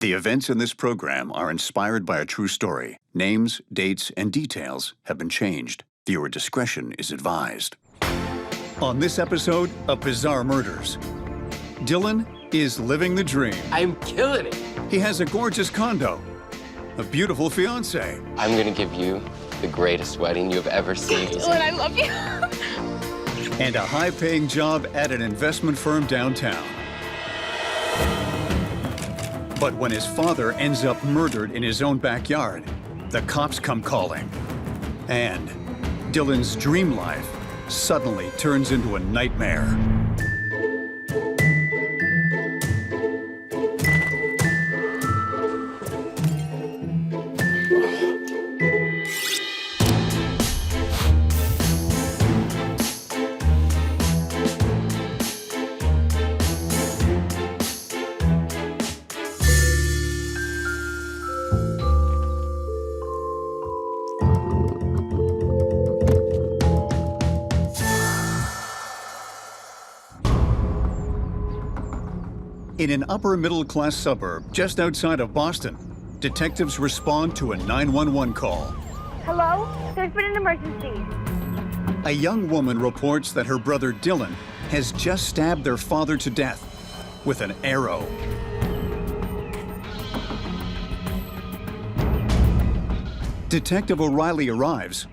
The events in this program are inspired by a true story. Names, dates, and details have been changed. Viewer discretion is advised. On this episode of Bizarre Murders, Dylan is living the dream. I'm killing it. He has a gorgeous condo, a beautiful fiance. I'm gonna give you the greatest wedding you've ever seen. Dylan, I love you. And a high-paying job at an investment firm downtown. But when his father ends up murdered in his own backyard, the cops come calling. And Dylan's dream life suddenly turns into a nightmare. In an upper-middle-class suburb just outside of Boston, detectives respond to a 911 call. Hello? There's been an emergency. A young woman reports that her brother Dylan has just stabbed their father to death with an arrow. Detective O'Reilly arrives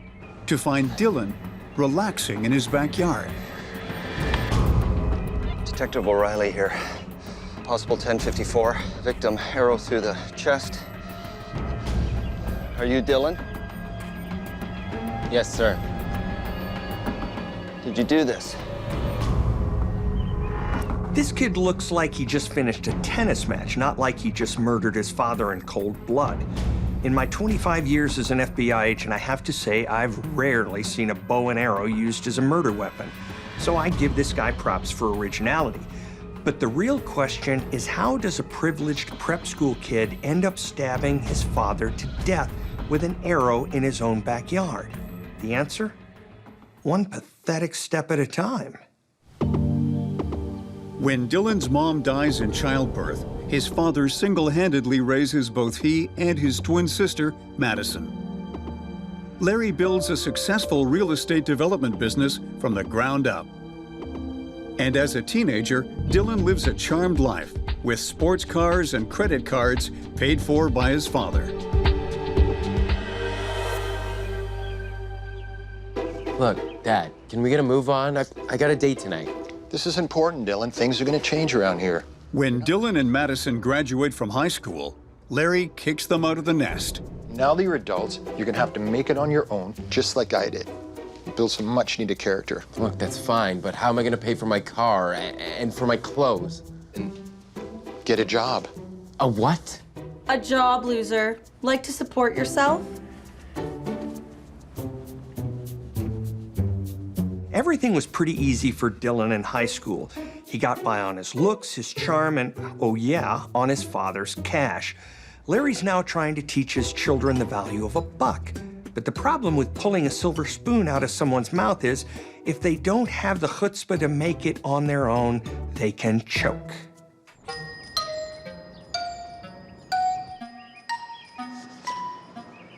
to find Dylan relaxing in his backyard. Detective O'Reilly here. Possible 1054. Victim, arrow through the chest. Are you Dylan? Yes, sir. Did you do this? This kid looks like he just finished a tennis match, not like he just murdered his father in cold blood. In my 25 years as an FBI agent, I have to say I've rarely seen a bow and arrow used as a murder weapon. So I give this guy props for originality. But the real question is, how does a privileged prep school kid end up stabbing his father to death with an arrow in his own backyard? The answer? One pathetic step at a time. When Dylan's mom dies in childbirth, his father single-handedly raises both he and his twin sister, Madison. Larry builds a successful real estate development business from the ground up. And as a teenager, Dylan lives a charmed life with sports cars and credit cards paid for by his father. Look, Dad, can we get a move on? I got a date tonight. This is important, Dylan. Things are going to change around here. When Dylan and Madison graduate from high school, Larry kicks them out of the nest. Now that you're adults, you're going to have to make it on your own, just like I did. Build some much-needed character. Look, that's fine, but how am I gonna pay for my car and for my clothes? And get a job. A what? A job, loser. Like to support yourself? Everything was pretty easy for Dylan in high school. He got by on his looks, his charm, and, oh yeah, on his father's cash. Larry's now trying to teach his children the value of a buck. But the problem with pulling a silver spoon out of someone's mouth is, if they don't have the chutzpah to make it on their own, they can choke.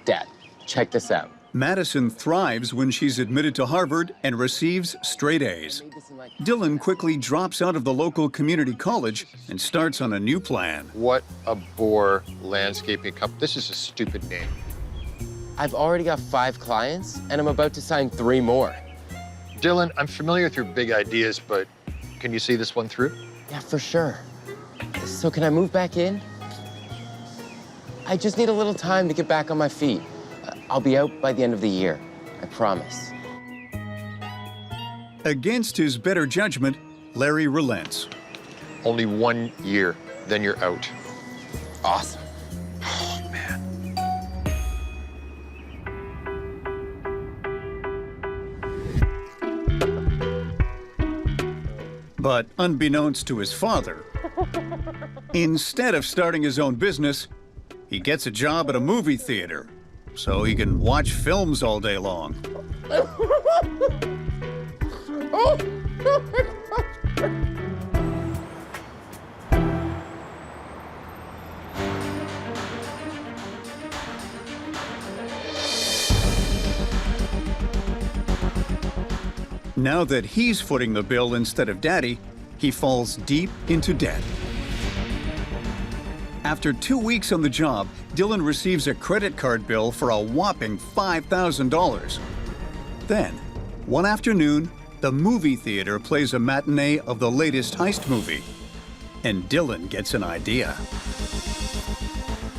Dad, check this out. Madison thrives when she's admitted to Harvard and receives straight A's. Dylan quickly drops out of the local community college and starts on a new plan. What a bore landscaping company. This is a stupid name. I've already got 5 clients, and I'm about to sign 3 more. Dylan, I'm familiar with your big ideas, but can you see this one through? Yeah, for sure. So can I move back in? I just need a little time to get back on my feet. I'll be out by the end of the year, I promise. Against his better judgment, Larry relents. Only 1 year, then you're out. Awesome. Oh, man. But unbeknownst to his father, instead of starting his own business, he gets a job at a movie theater so he can watch films all day long. Now that he's footing the bill instead of Daddy, he falls deep into debt. After 2 weeks on the job, Dylan receives a credit card bill for a whopping $5,000. Then, one afternoon, the movie theater plays a matinee of the latest heist movie, and Dylan gets an idea.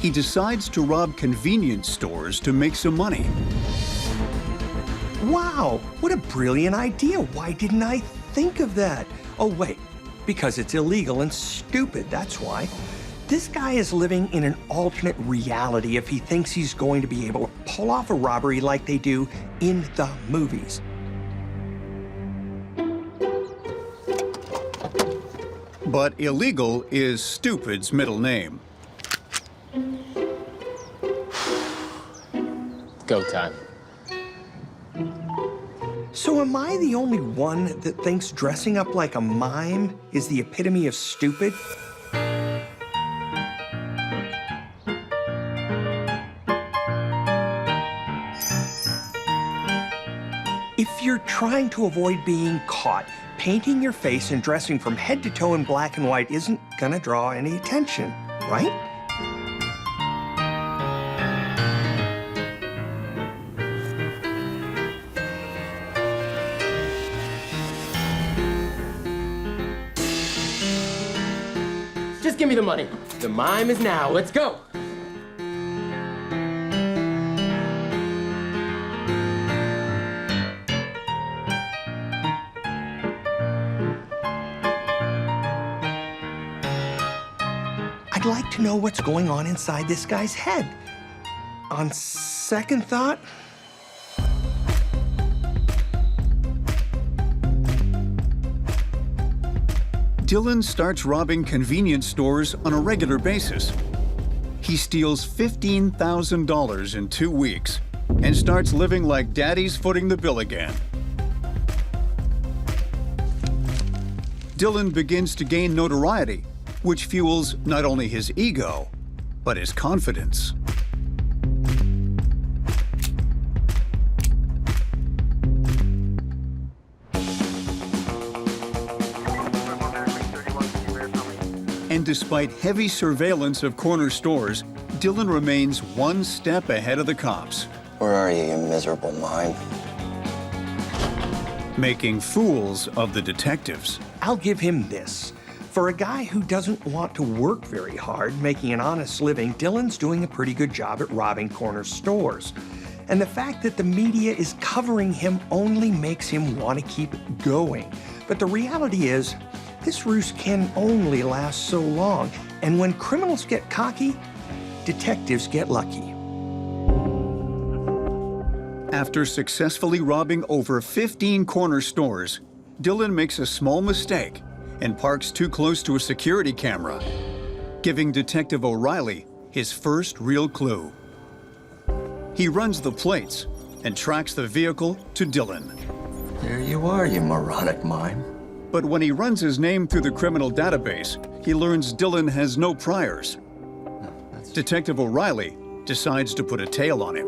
He decides to rob convenience stores to make some money. Wow, what a brilliant idea. Why didn't I think of that? Oh, wait, because it's illegal and stupid, that's why. This guy is living in an alternate reality if he thinks he's going to be able to pull off a robbery like they do in the movies. But illegal is stupid's middle name. Go time. So am I the only one that thinks dressing up like a mime is the epitome of stupid? If you're trying to avoid being caught, painting your face and dressing from head to toe in black and white isn't gonna draw any attention, right? Just give me the money. The mime is now. Let's go. I'd like to know what's going on inside this guy's head. On second thought, Dylan starts robbing convenience stores on a regular basis. He steals $15,000 in 2 weeks and starts living like Daddy's footing the bill again. Dylan begins to gain notoriety, which fuels not only his ego, but his confidence. And despite heavy surveillance of corner stores, Dylan remains one step ahead of the cops, Where are you, you miserable mime? making fools of the detectives. I'll give him this. For a guy who doesn't want to work very hard, making an honest living, Dylan's doing a pretty good job at robbing corner stores. And the fact that the media is covering him only makes him want to keep going. But the reality is, this ruse can only last so long. And when criminals get cocky, detectives get lucky. After successfully robbing over 15 corner stores, Dylan makes a small mistake and parks too close to a security camera, giving Detective O'Reilly his first real clue. He runs the plates and tracks the vehicle to Dylan. There you are, you moronic mime. But when he runs his name through the criminal database, he learns Dylan has no priors. Detective O'Reilly decides to put a tail on him.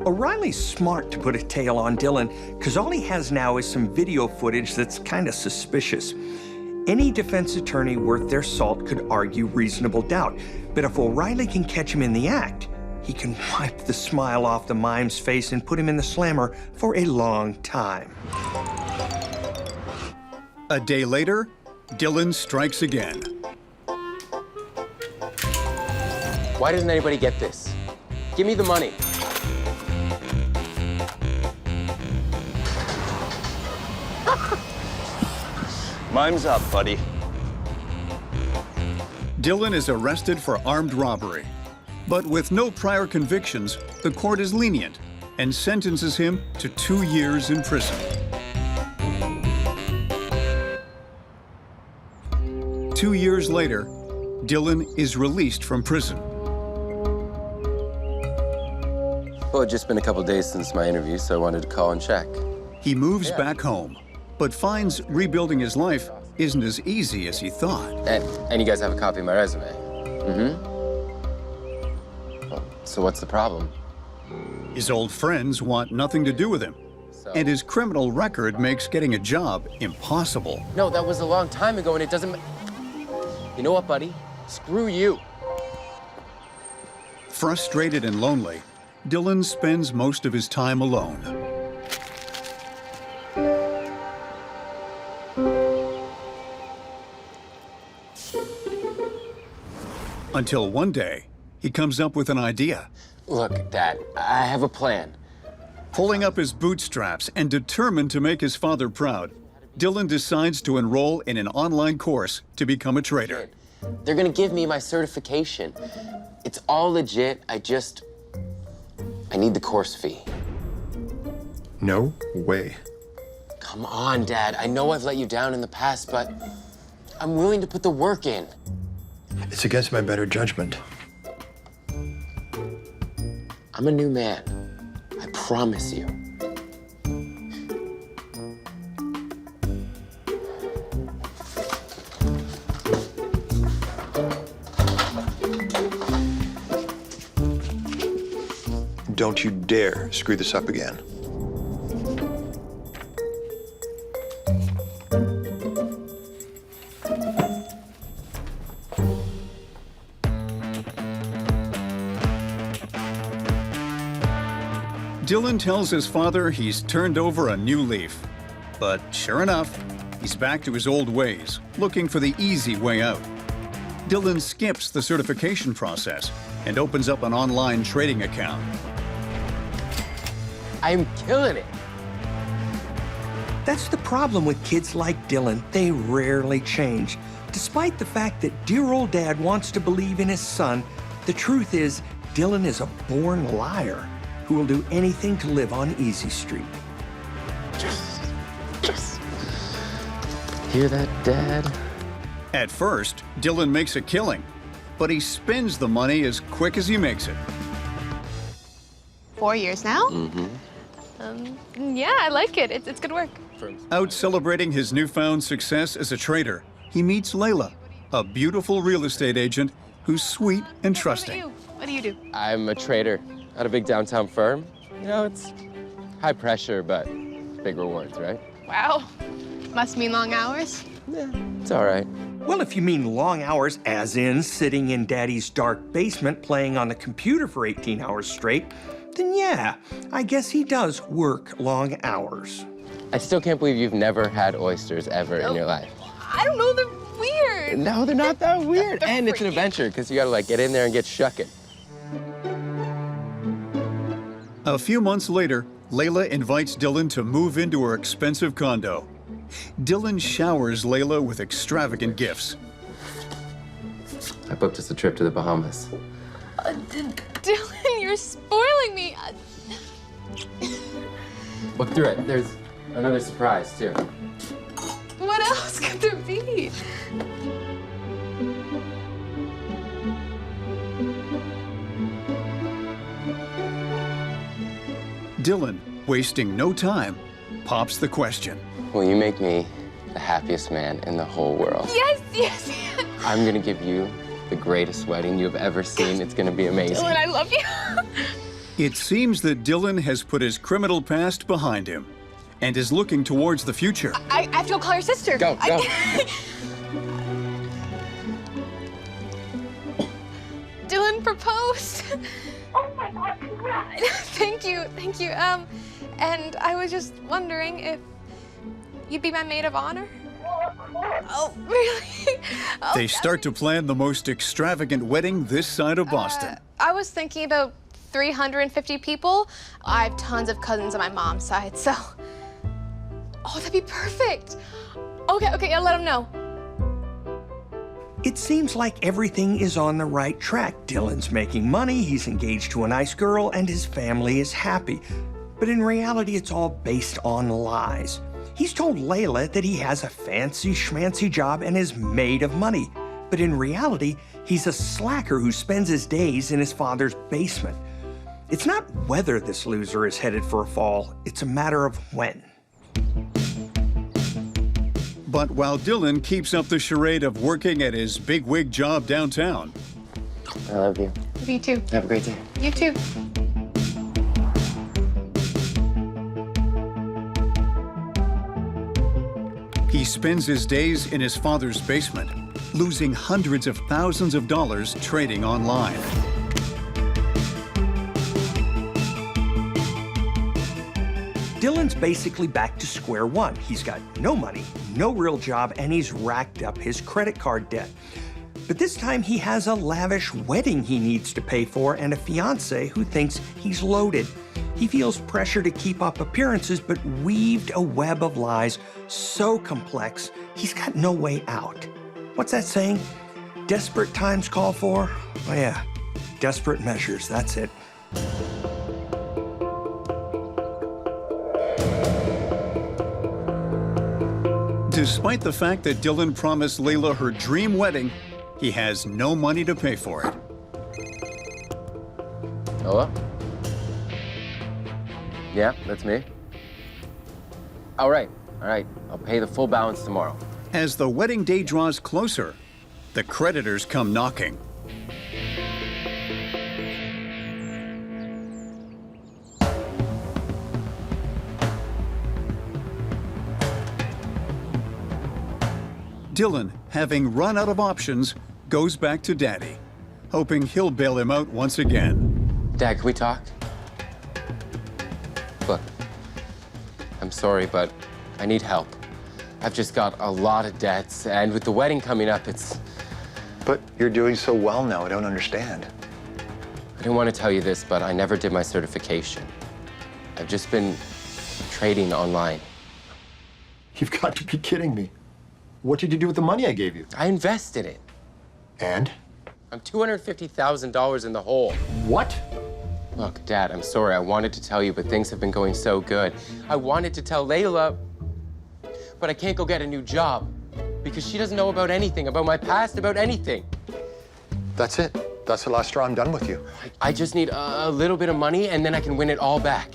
O'Reilly's smart to put a tail on Dylan because all he has now is some video footage that's kind of suspicious. Any defense attorney worth their salt could argue reasonable doubt, but if O'Reilly can catch him in the act, he can wipe the smile off the mime's face and put him in the slammer for a long time. A day later, Dylan strikes again. Why doesn't anybody get this? Give me the money. Mime's up, buddy. Dylan is arrested for armed robbery. But with no prior convictions, the court is lenient and sentences him to 2 years in prison. 2 years later, Dylan is released from prison. Well, it's just been a couple days since my interview, so I wanted to call and check. He moves back home, but finds rebuilding his life isn't as easy as he thought. And you guys have a copy of my resume? Mm-hmm. Well, so what's the problem? His old friends want nothing to do with him. so... And his criminal record makes getting a job impossible. No, that was a long time ago, and it doesn't... You know what, buddy? Screw you. Frustrated and lonely, Dylan spends most of his time alone. Until one day, he comes up with an idea. Look, Dad, I have a plan. Pulling up his bootstraps and determined to make his father proud, Dylan decides to enroll in an online course to become a trader. They're gonna give me my certification. It's all legit. I need the course fee. No way. Come on, Dad. I know I've let you down in the past, but I'm willing to put the work in. It's against my better judgment. I'm a new man. I promise you. Don't you dare screw this up again. Dylan tells his father he's turned over a new leaf. But sure enough, he's back to his old ways, looking for the easy way out. Dylan skips the certification process and opens up an online trading account. I'm killing it. That's the problem with kids like Dylan. They rarely change. Despite the fact that dear old dad wants to believe in his son, the truth is Dylan is a born liar who will do anything to live on Easy Street. Hear that, Dad? At first, Dylan makes a killing, but he spends the money as quick as he makes it. 4 years now? Yeah, I like it. It's good work. Out celebrating his newfound success as a trader, he meets Layla, a beautiful real estate agent who's sweet and trusting. What do you do? I'm a trader at a big downtown firm. You know, it's high pressure, but big rewards, right? Wow. Must mean long hours. Yeah, it's all right. Well, if you mean long hours, as in sitting in Daddy's dark basement playing on the computer for 18 hours straight, then yeah, I guess he does work long hours. I still can't believe you've never had oysters ever in your life. I don't know, they're weird. No, they're not that weird. They're And it's an freaky. adventure, because you gotta like get in there and get shucking. A few months later, Layla invites Dylan to move into her expensive condo. Dylan showers Layla with extravagant gifts. I booked us a trip to the Bahamas. Dylan, you're spoiling me. Look through it. There's another surprise, too. What else could there be? Dylan, wasting no time, pops the question. Will you make me the happiest man in the whole world? Yes, yes, yes. I'm gonna give you the greatest wedding you've ever seen. It's gonna be amazing. Dylan, I love you. It seems that Dylan has put his criminal past behind him and is looking towards the future. I have to go call your sister. Go. Dylan proposed. Oh my God, congrats. Thank you. And I was just wondering if you'd be my maid of honor? Oh, really? Oh, They start to plan the most extravagant wedding this side of Boston. I was thinking about 350 people. I have tons of cousins on my mom's side, so... Oh, that'd be perfect. Okay, yeah, let them know. It seems like everything is on the right track. Dylan's making money, he's engaged to a nice girl, and his family is happy. But in reality, it's all based on lies. He's told Layla that he has a fancy schmancy job and is made of money. But in reality, he's a slacker who spends his days in his father's basement. It's not whether this loser is headed for a fall, it's a matter of when. But while Dylan keeps up the charade of working at his bigwig job downtown, I love you. You too. Have a great day. You too. He spends his days in his father's basement, losing hundreds of thousands of dollars trading online. Dylan's basically back to square one. He's got no money, no real job, and he's racked up his credit card debt. But this time he has a lavish wedding he needs to pay for and a fiancée who thinks he's loaded. He feels pressure to keep up appearances, but weaved a web of lies so complex, he's got no way out. What's that saying? Desperate times call for? Oh yeah, desperate measures, that's it. Despite the fact that Dylan promised Layla her dream wedding, he has no money to pay for it. Hello? Yeah, that's me. All right. I'll pay the full balance tomorrow. As the wedding day draws closer, the creditors come knocking. Dylan, having run out of options, goes back to Daddy, hoping he'll bail him out once again. Dad, can we talk? Look, I'm sorry, but I need help. I've just got a lot of debts, and with the wedding coming up, it's... But you're doing so well now, I don't understand. I didn't want to tell you this, but I never did my certification. I've just been trading online. You've got to be kidding me. What did you do with the money I gave you? I invested it. And? I'm $250,000 in the hole. What? Look, Dad, I'm sorry. I wanted to tell you, but things have been going so good. I wanted to tell Layla, but I can't go get a new job because she doesn't know about anything, about my past, about anything. That's it. That's the last straw. I'm done with you. I just need a little bit of money, and then I can win it all back.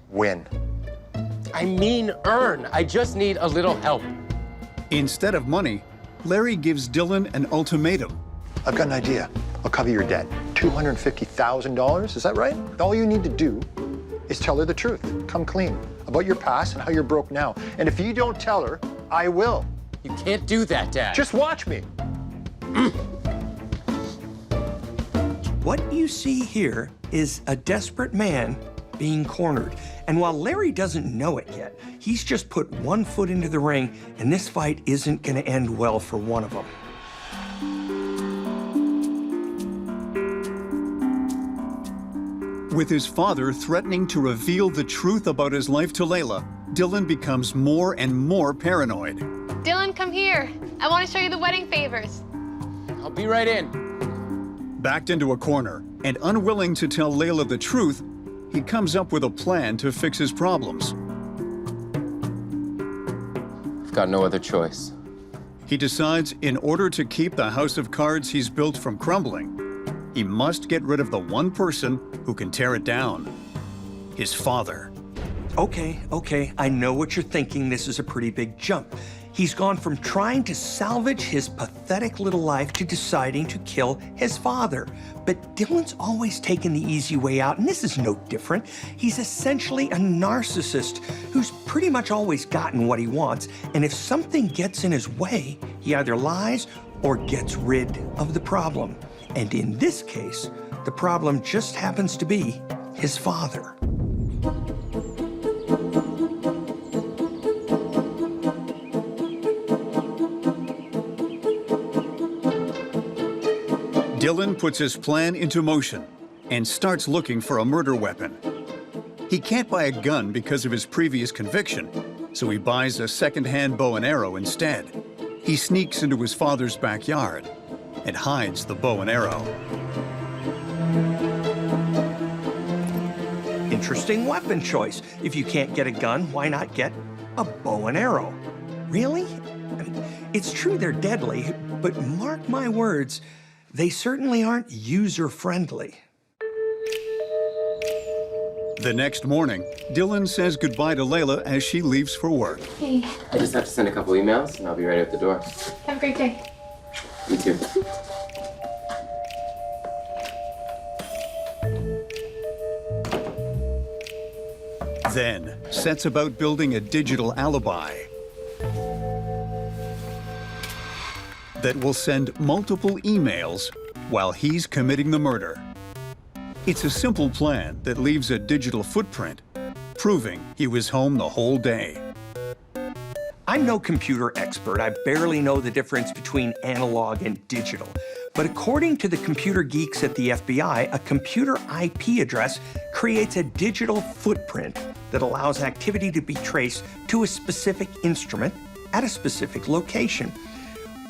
Win. I mean earn. I just need a little help. Instead of money, Larry gives Dylan an ultimatum. I've got an idea. I'll cover your debt. $250,000, is that right? All you need to do is tell her the truth. Come clean about your past and how you're broke now. And if you don't tell her, I will. You can't do that, Dad. Just watch me. What you see here is a desperate man being cornered. And while Larry doesn't know it yet, he's just put one foot into the ring, and this fight isn't going to end well for one of them. With his father threatening to reveal the truth about his life to Layla, Dylan becomes more and more paranoid. Dylan, come here. I want to show you the wedding favors. I'll be right in. Backed into a corner and unwilling to tell Layla the truth, he comes up with a plan to fix his problems. I've got no other choice. He decides in order to keep the house of cards he's built from crumbling, he must get rid of the one person who can tear it down, his father. Okay, I know what you're thinking. This is a pretty big jump. He's gone from trying to salvage his pathetic little life to deciding to kill his father. But Dylan's always taken the easy way out, and this is no different. He's essentially a narcissist who's pretty much always gotten what he wants, and if something gets in his way, he either lies or gets rid of the problem. And in this case, the problem just happens to be his father. Dylan puts his plan into motion and starts looking for a murder weapon. He can't buy a gun because of his previous conviction, so he buys a second-hand bow and arrow instead. He sneaks into his father's backyard and hides the bow and arrow. Interesting weapon choice. If you can't get a gun, why not get a bow and arrow? Really? I mean, it's true they're deadly, but mark my words, they certainly aren't user-friendly. The next morning, Dylan says goodbye to Layla as she leaves for work. Hey, I just have to send a couple emails, and I'll be right out the door. have a great day. You too. Then sets about building a digital alibi. that will send multiple emails while he's committing the murder. It's a simple plan that leaves a digital footprint, proving he was home the whole day. I'm no computer expert. I barely know the difference between analog and digital. But according to the computer geeks at the FBI, a computer IP address creates a digital footprint that allows activity to be traced to a specific instrument at a specific location.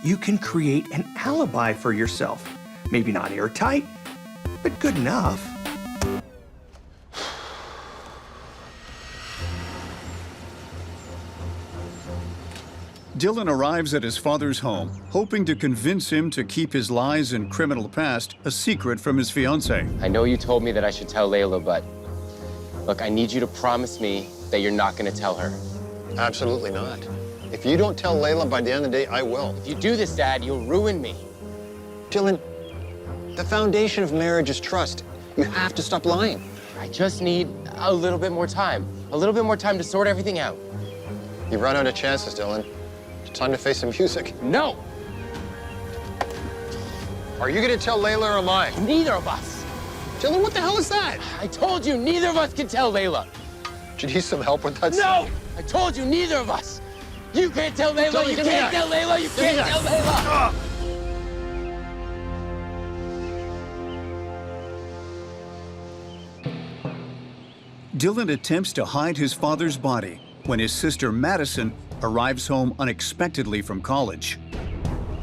You can create an alibi for yourself. Maybe not airtight, but good enough. Dylan arrives at his father's home, hoping to convince him to keep his lies and criminal past a secret from his fiancée. I know you told me that I should tell Layla, but look, I need you to promise me that you're not going to tell her. Absolutely not. If you don't tell Layla by the end of the day, I will. If you do this, Dad, you'll ruin me. Dylan, the foundation of marriage is trust. You have to stop lying. I just need a little bit more time. A little bit more time to sort everything out. You've run out of chances, Dylan. It's time to face the music. No! Are you gonna tell Layla or am I? Neither of us. Dylan, what the hell is that? I told you neither of us can tell Layla. Do you need some help with that? No! I told you neither of us. You can't tell Layla. Dylan, You give me can't that. tell Layla. You Give me can't tell that. Layla. Dylan attempts to hide his father's body when his sister Madison arrives home unexpectedly from college.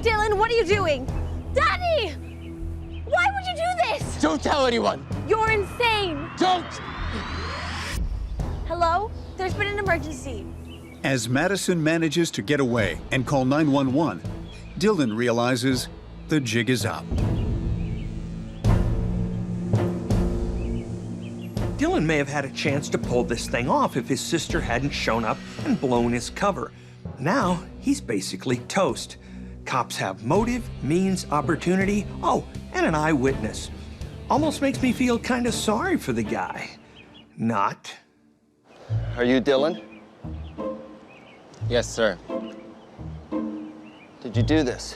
Dylan, what are you doing? Daddy! Why would you do this? Don't tell anyone. You're insane. Don't! Hello? There's been an emergency. As Madison manages to get away and call 911, Dylan realizes the jig is up. Dylan may have had a chance to pull this thing off if his sister hadn't shown up and blown his cover. Now, he's basically toast. Cops have motive, means, opportunity, oh, and an eyewitness. Almost makes me feel kind of sorry for the guy. Not. Are you Dylan? Yes, sir. Did you do this?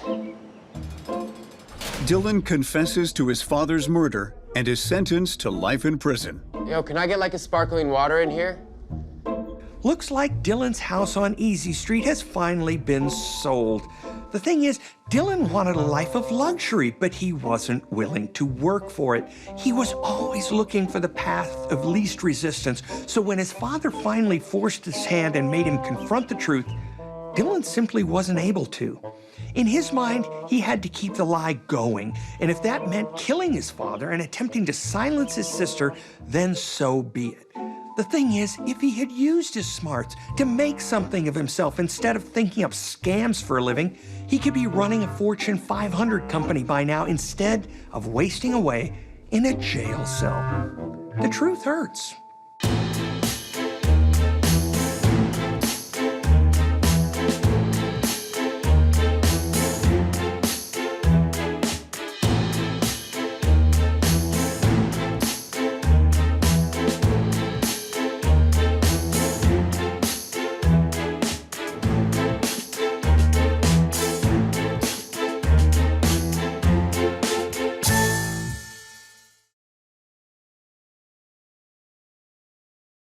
Dylan confesses to his father's murder and is sentenced to life in prison. Yo, can I get like a sparkling water in here? Looks like Dylan's house on Easy Street has finally been sold. The thing is, Dylan wanted a life of luxury, but he wasn't willing to work for it. He was always looking for the path of least resistance, so when his father finally forced his hand and made him confront the truth, Dylan simply wasn't able to. In his mind, he had to keep the lie going, and if that meant killing his father and attempting to silence his sister, then so be it. The thing is, if he had used his smarts to make something of himself instead of thinking up scams for a living, he could be running a Fortune 500 company by now instead of wasting away in a jail cell. The truth hurts.